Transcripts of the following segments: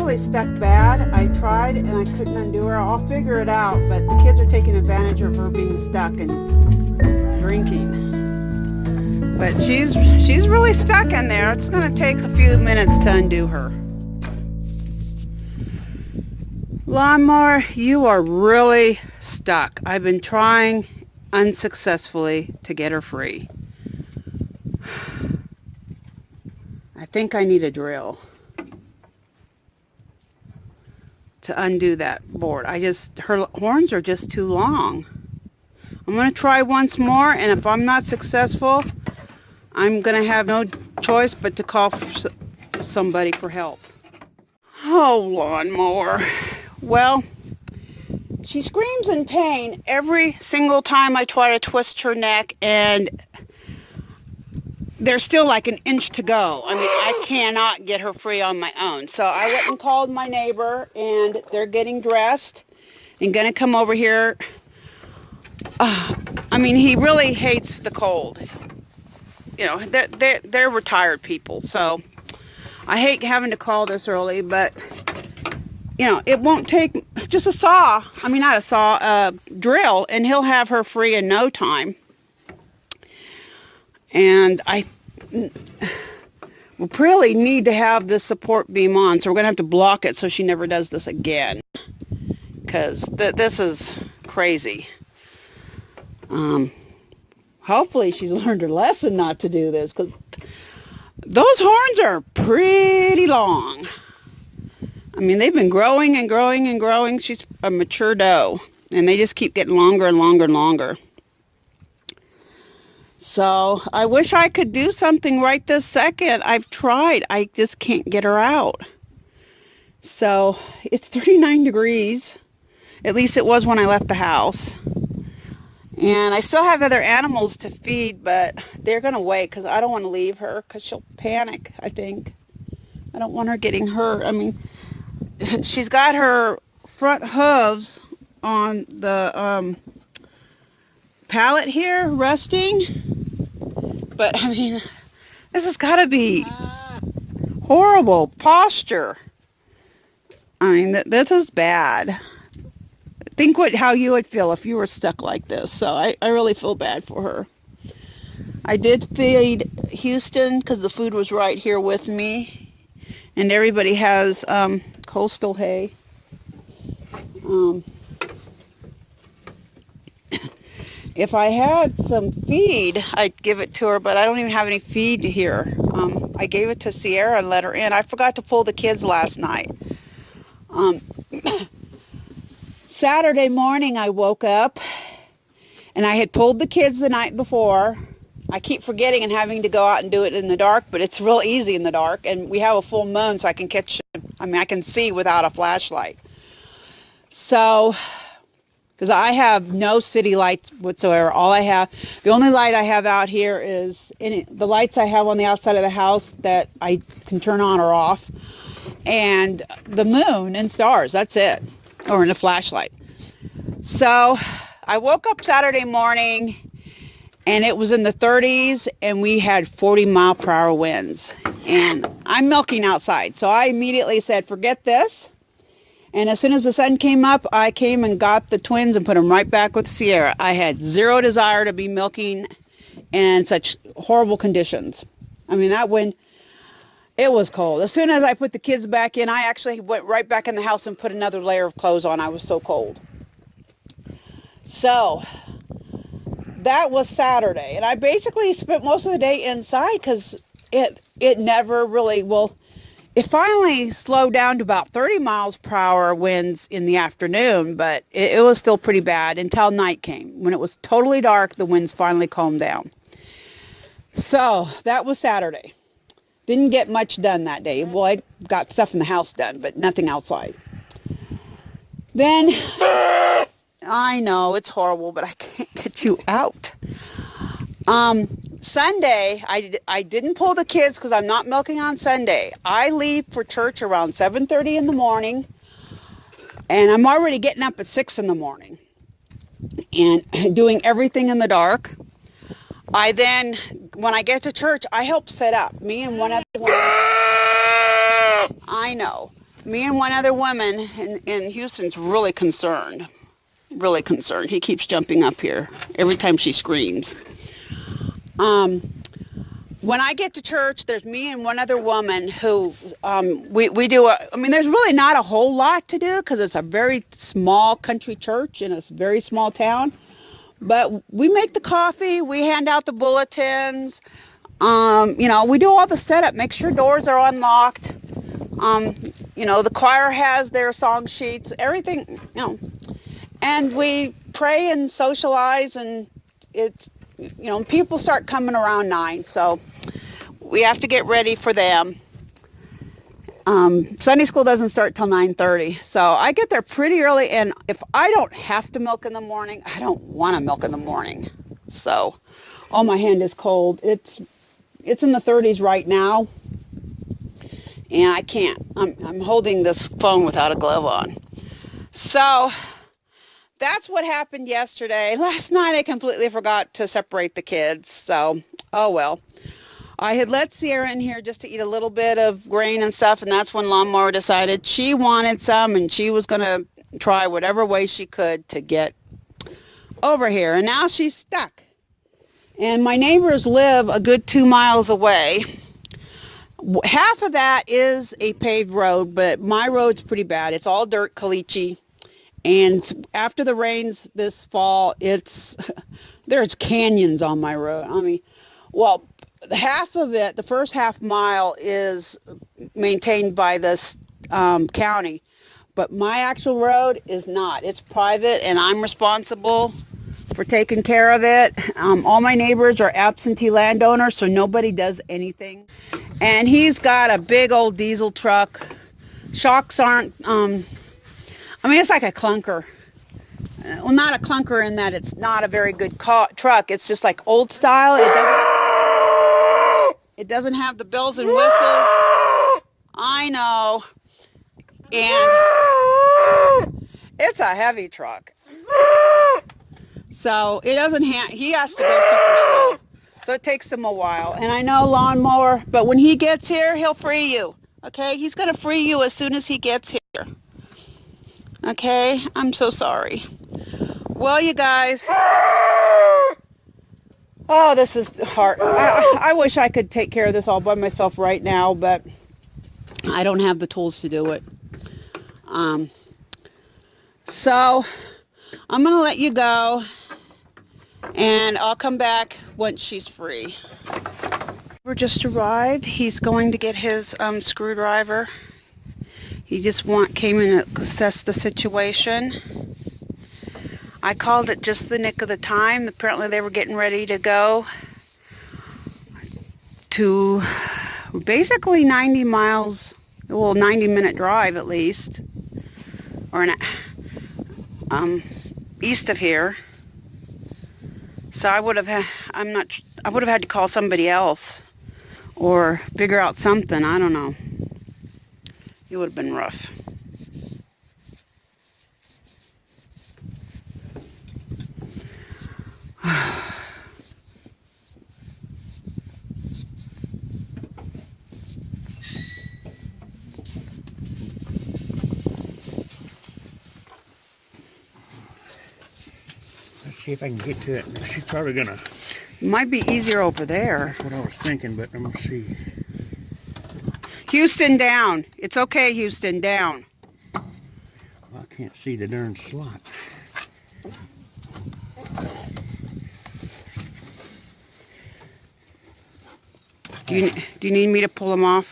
really stuck bad. I tried and I couldn't undo her. I'll figure it out, but the kids are taking advantage of her being stuck and drinking. But she's really stuck in there. It's going to take a few minutes to undo her. Lawn Mower, you are really stuck. I've been trying unsuccessfully to get her free. I think I need a drill to undo that board. Her horns are just too long. I'm going to try once more, and if I'm not successful, I'm going to have no choice but to call for somebody for help. Oh, Lawn Mower. Well, she screams in pain every single time I try to twist her neck, and there's still like an inch to go. I mean, I cannot get her free on my own. So I went and called my neighbor, and they're getting dressed and going to come over here. I mean, he really hates the cold. You know, they're retired people, so I hate having to call this early, but you know, it won't take just a saw. I mean, not a saw, a drill, and he'll have her free in no time. And I will really need to have this support beam on, so we're going to have to block it so she never does this again, because this is crazy. Hopefully she's learned her lesson not to do this, because those horns are pretty long. I mean, they've been growing and growing and growing. She's a mature doe, and they just keep getting longer and longer and longer. So I wish I could do something right this second. I've tried. I just can't get her out. So it's 39 degrees. At least it was when I left the house. And I still have other animals to feed, but they're going to wait because I don't want to leave her because she'll panic, I think. I don't want her getting hurt. I mean, she's got her front hooves on the pallet here, resting. But, I mean, this has got to be horrible posture. I mean, this is bad. Think how you would feel if you were stuck like this. So I really feel bad for her. I did feed Houston because the food was right here with me. And everybody has coastal hay. If I had some feed, I'd give it to her, but I don't even have any feed here. I gave it to Sierra and let her in. I forgot to pull the kids last night. Saturday morning I woke up and I had pulled the kids the night before. I keep forgetting and having to go out and do it in the dark, but it's real easy in the dark, and we have a full moon, so I can see without a flashlight. So, because I have no city lights whatsoever. The only light I have out here is the lights I have on the outside of the house that I can turn on or off, and the moon and stars, that's it, or in a flashlight. So I woke up Saturday morning and it was in the 30s and we had 40-mile-per-hour winds, and I'm milking outside, so I immediately said, forget this. And as soon as the sun came up, I came and got the twins and put them right back with Sierra. I had zero desire to be milking in such horrible conditions. I mean, that wind, it was cold. As soon as I put the kids back in, I actually went right back in the house and put another layer of clothes on. I was so cold. So that was Saturday. And I basically spent most of the day inside because it never really, it finally slowed down to about 30 miles per hour winds in the afternoon, but it was still pretty bad until night came. When it was totally dark, the winds finally calmed down. So that was Saturday. Didn't get much done that day. Well, I got stuff in the house done, but nothing outside. Then, I know, it's horrible, but I can't get you out. Sunday, I didn't pull the kids because I'm not milking on Sunday. I leave for church around 7:30 in the morning, and I'm already getting up at 6 in the morning and doing everything in the dark. I then, when I get to church, I help set up. Me and one other one. I know. Me and one other woman in Houston's really concerned. Really concerned. He keeps jumping up here every time she screams. When I get to church, there's me and one other woman who we do there's really not a whole lot to do because it's a very small country church in a very small town. But we make the coffee, we hand out the bulletins, we do all the setup, make sure doors are unlocked. The choir has their song sheets, everything, and we pray and socialize, and it's, people start coming around 9, so we have to get ready for them. Sunday school doesn't start till 9:30, so I get there pretty early, and if I don't have to milk in the morning, I don't want to milk in the morning. So, oh, my hand is cold. It's in the 30s right now, and I can't. I'm holding this phone without a glove on. So that's what happened yesterday. Last night I completely forgot to separate the kids, so oh well. I had let Sierra in here just to eat a little bit of grain and stuff, and that's when Lawn Mower decided she wanted some, and she was going to try whatever way she could to get over here. And now she's stuck. And my neighbors live a good 2 miles away. Half of that is a paved road, but my road's pretty bad. It's all dirt, caliche. And after the rains this fall, there's canyons on my road. Half of it, the first half mile, is maintained by this county, but my actual road is not. It's private, and I'm responsible for taking care of it. All my neighbors are absentee landowners, so nobody does anything. And he's got a big old diesel truck. Shocks aren't, it's like a clunker. Well, not a clunker in that it's not a very good truck. It's just like old style. It doesn't have the bells and whistles. I know. And it's a heavy truck. So it doesn't he has to go super slow. So it takes him a while. And I know Lawn Mower, but when he gets here, he'll free you. Okay? He's going to free you as soon as he gets here. Okay? I'm so sorry. Well, you guys, oh, this is hard. I wish I could take care of this all by myself right now, but I don't have the tools to do it. So I'm going to let you go, and I'll come back once she's free. We're just arrived. He's going to get his screwdriver. He just came in to assess the situation. I called it just the nick of the time. Apparently they were getting ready to go to basically 90 miles, well, 90-minute drive at least, or east of here. So I would have had to call somebody else or figure out something. I don't know. It would have been rough. Let's see if I can get to it. She's probably gonna. It might be easier over there. That's what I was thinking, but I'm gonna see. Houston, down. It's okay, Houston, down. Well, I can't see the darn slot. Do you need me to pull him off?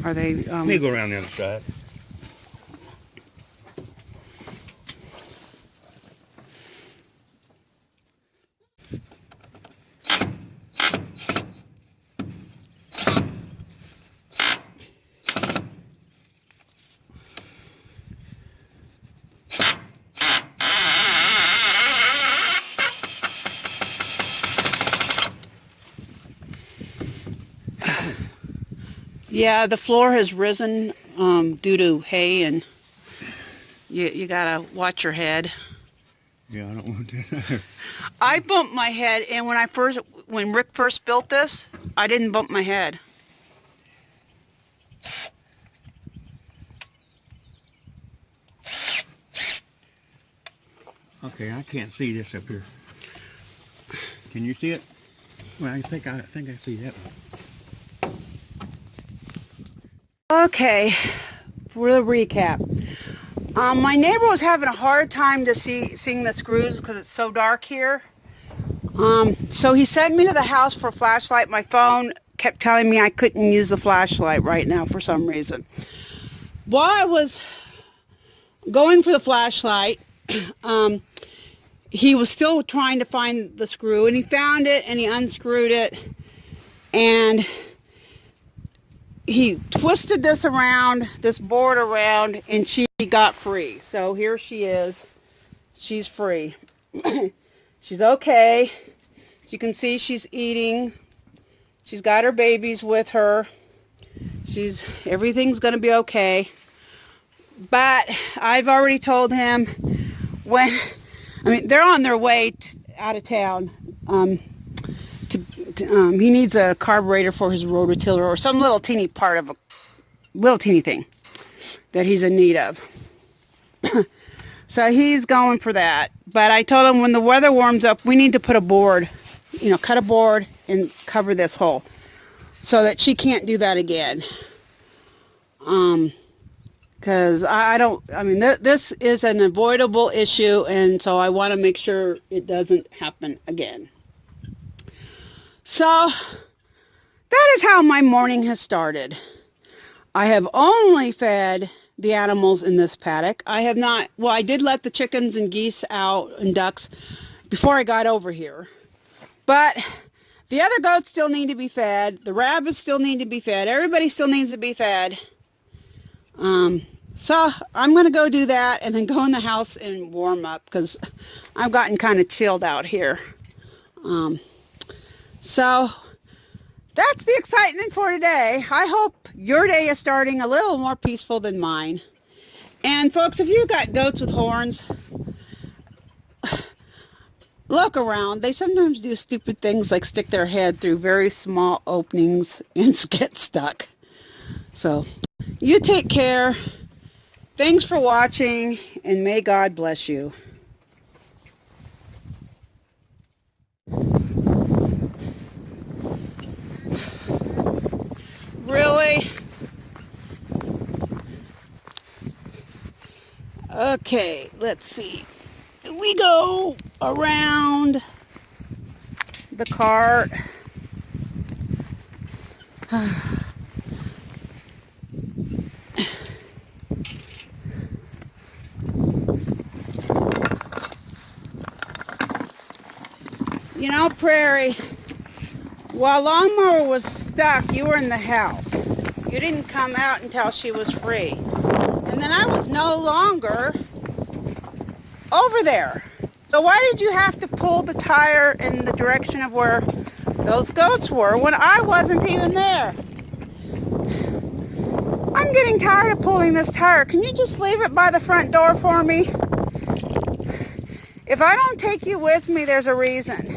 Are they? Let me go around the other side. Yeah, the floor has risen due to hay, and you gotta watch your head. Yeah, I don't want that. I bumped my head, and when Rick first built this, I didn't bump my head. Okay, I can't see this up here. Can you see it? Well, I think I see that one. Okay, for the recap. My neighbor was having a hard time to seeing the screws because it's so dark here. So he sent me to the house for a flashlight. My phone kept telling me I couldn't use the flashlight right now for some reason. While I was going for the flashlight, he was still trying to find the screw, and he found it and he unscrewed it, and he twisted this board around, and she got free. So here she is. She's free. She's okay. You can see she's eating. She's got her babies with her. Everything's going to be okay. But I've already told him they're on their way out of town. He needs a carburetor for his rototiller or some little teeny part of a little teeny thing that he's in need of. So he's going for that. But I told him when the weather warms up, we need to put a board, cut a board and cover this hole so that she can't do that again. Because this is an avoidable issue, and so I want to make sure it doesn't happen again. So that is how my morning has started. I have only fed the animals in this paddock. I did let the chickens and geese out and ducks before I got over here. But the other goats still need to be fed. The rabbits still need to be fed. Everybody still needs to be fed. So I'm going to go do that and then go in the house and warm up because I've gotten kind of chilled out here. So that's the excitement for today. I hope your day is starting a little more peaceful than mine. And folks, if you've got goats with horns, look around. They sometimes do stupid things like stick their head through very small openings and get stuck. So you take care. Thanks for watching, and may God bless you. Really? Okay, let's see. We go around the cart. Prairie, while Lawn Mower was stuck, you were in the house. You didn't come out until she was free. And then I was no longer over there. So why did you have to pull the tire in the direction of where those goats were when I wasn't even there? I'm getting tired of pulling this tire. Can you just leave it by the front door for me? If I don't take you with me, there's a reason.